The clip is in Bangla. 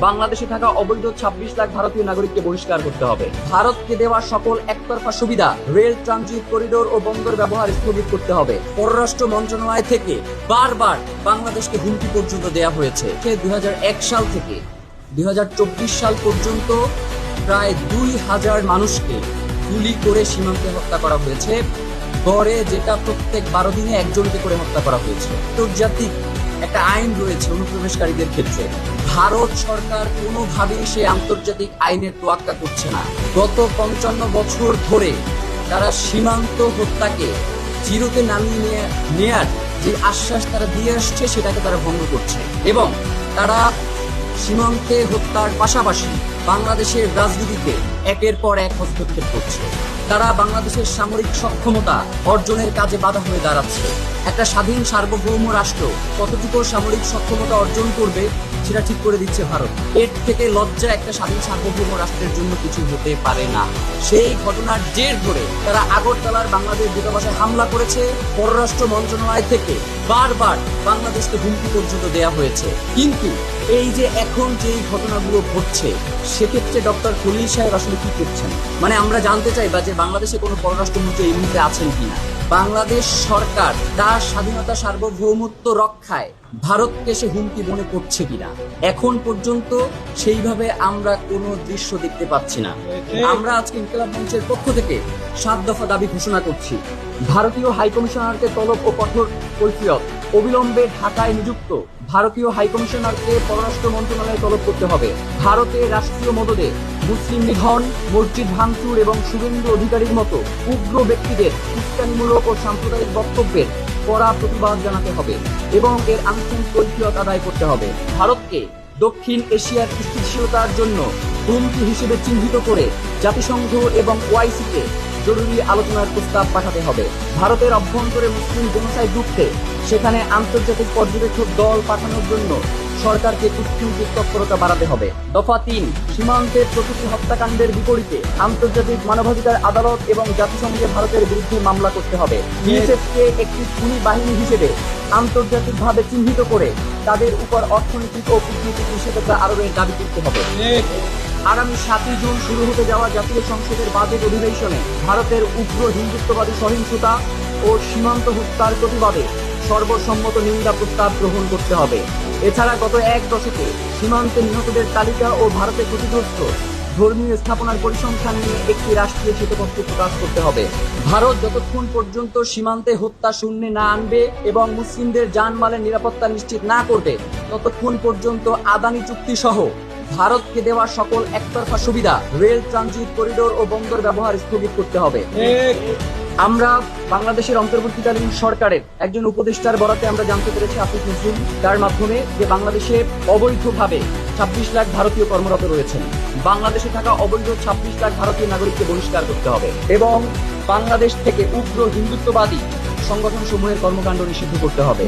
বাংলাদেশে থাকা অবৈধ ২৬ লাখ ভারতীয় নাগরিককে বহিষ্কার করতে হবে। ভারতকে দেওয়া সকল একতরফা সুবিধা, রেল, ট্রানজিট করিডোর ও বন্দর ব্যবহার স্থগিত করতে হবে। পররাষ্ট্র মন্ত্রণালয় থেকে বারবার বাংলাদেশকে হুমকি পর্যন্ত দেওয়া হয়েছে। ২০০১ সাল থেকে ২০২৪ সাল পর্যন্ত প্রায় ২,০০০ মানুষকে গুলি করে সীমান্তে হত্যা করা হয়েছে। গড়ে যেটা প্রত্যেক ১২ দিনে একজনকে করে হত্যা করা হয়েছে। আন্তর্জাতিক একটা আইন রয়েছে অনুপ্রবেশকারীদের ক্ষেত্রে। ভারত সরকার কোনোভাবেই সেই আন্তর্জাতিক আইনের তোয়াক্কা করছে না। গত ৫৫ বছর ধরে তারা সীমান্ত হত্যাকে জিরোতে নামিয়ে নেয়ার যে আশ্বাস তারা দিয়ে আসছে সেটাকে তারা ভঙ্গ করছে এবং তারা সীমান্তে হত্যার পাশাপাশি বাংলাদেশের রাজনীতিতে একের পর এক হস্তক্ষেপ করছে। তারা বাংলাদেশের সামরিক সক্ষমতা অর্জনের কাজে বাধা হয়ে দাঁড়াচ্ছে। একটা স্বাধীন সার্বভৌম রাষ্ট্র কতটুকু সামরিক সক্ষমতা অর্জন করবে সেটা ঠিক করে দিচ্ছে ভারত। এর থেকে লজ্জা একটা স্বাধীন সার্বভৌম রাষ্ট্রের জন্য কিছু হতে পারে না। সেই ঘটনার জের ধরে তারা আগরতলার বাংলাদেশ দূতাবাসে হামলা করেছে। পররাষ্ট্র মন্ত্রণালয় থেকে বারবার বাংলাদেশকে হুমকি পর্যন্ত দেওয়া হয়েছে। কিন্তু এই যে এখন যে ঘটনাগুলো ঘটছে সেক্ষেত্রে ডক্টর খলিল সাহেব আসলে কি করছেন? মানে আমরা জানতে চাই বা যে বাংলাদেশে কোনো পররাষ্ট্রমন্ত্রী এই মুহূর্তে আছেন কিনা। বাংলাদেশ সরকার তার স্বাধীনতা সার্বভৌমত্ব রক্ষায় ভারতকে সে হুমকি মনে করছে কিনা এখন পর্যন্ত সেইভাবে আমরা কোনো দৃশ্য দেখতে পাচ্ছি না। আমরা আজকে ইনকিলাব মঞ্চের পক্ষ থেকে ৭ দফা দাবি ঘোষণা করছি। ভারতীয় হাইকমিশনারকে তলব ও কঠোর কৈফিয়ত। অবিলম্বে ঢাকায় নিযুক্ত ভারতীয় হাইকমিশনারকে পররাষ্ট্র মন্ত্রণালয়ে তলব করতে হবে। ভারতের রাষ্ট্রীয় মদদে মুসলিম নিধন, মসজিদ ভাঙচুর এবং শুভেন্দু অধিকারীর মতো উগ্র ব্যক্তিদের উস্কানিমূলক ও সাম্প্রদায়িক বক্তব্যের কড়া প্রতিবাদ জানাতে হবে এবং এর আনুষ্ঠানিক কৈফিয়ত আদায় করতে হবে। ভারতকে দক্ষিণ এশিয়ার স্থিতিশীলতার জন্য হুমকি হিসেবে চিহ্নিত করে জাতিসংঘ এবং ওআইসিকে জরুরি আলোচনার প্রস্তাব পাঠাতে হবে। ভারতের অভ্যন্তরে মুসলিম জেনোসাইড রুখতে সেখানে আন্তর্জাতিক পর্যবেক্ষক দল পাঠানোর জন্য সরকারকে কূটনৈতিক তৎপরতা বাড়াতে হবে। দফা ৩, সীমান্তের প্রতিটি হত্যাকাণ্ডের বিপরীতে আন্তর্জাতিক মানবাধিকার আদালত এবং জাতিসংঘে ভারতের বিরুদ্ধে মামলা করতে হবে। বিএসএফকে একটি খুনি বাহিনী হিসেবে আন্তর্জাতিকভাবে চিহ্নিত করে তাদের উপর অর্থনৈতিক ও কূটনৈতিক নিষেধাজ্ঞা আরোপের দাবি করতে হবে। আগামী ৭ই জুন শুরু হতে যাওয়া জাতীয় সংসদের বাজেট অধিবেশনে ভারতের উগ্র হিন্দুত্ববাদী সহিংসতা ও সীমান্ত হত্যার প্রতিবাদে সর্বসম্মত নিন্দা প্রস্তাব গ্রহণ করতে হবে। এছাড়া গত ১ দশকে সীমান্তে নিহতদের তালিকা ও ভারতে ক্ষতিগ্রস্ত ধর্মীয় স্থাপনার পরিসংখ্যান নিয়ে একটি রাষ্ট্রীয় শ্বেতপত্র প্রকাশ করতে হবে। ভারত যতক্ষণ পর্যন্ত সীমান্তে হত্যা শূন্যে না আনবে এবং মুসলিমদের জানমালের নিরাপত্তা নিশ্চিত না করবে ততক্ষণ পর্যন্ত আদানি চুক্তি সহ ভারতকে দেওয়া সকল একতরফা সুবিধা, রেল, ট্রানজিট করিডোর ও বন্দর ব্যবহার স্থগিত করতে হবে। আমরা বাংলাদেশের অন্তর্বর্তীকালীন সরকারের একজন উপদেষ্টার বরাতে আমরা জানতে পেরেছি আসিফ নজরুল, তার মাধ্যমে যে বাংলাদেশে অবৈধভাবে ২৬ লাখ ভারতীয় কর্মরত রয়েছেন। বাংলাদেশে থাকা অবৈধ ২৬ লাখ ভারতীয় নাগরিককে বহিষ্কার করতে হবে এবং বাংলাদেশ থেকে উগ্র হিন্দুত্ববাদী সংগঠন সমূহের কর্মকাণ্ড নিষিদ্ধ করতে হবে।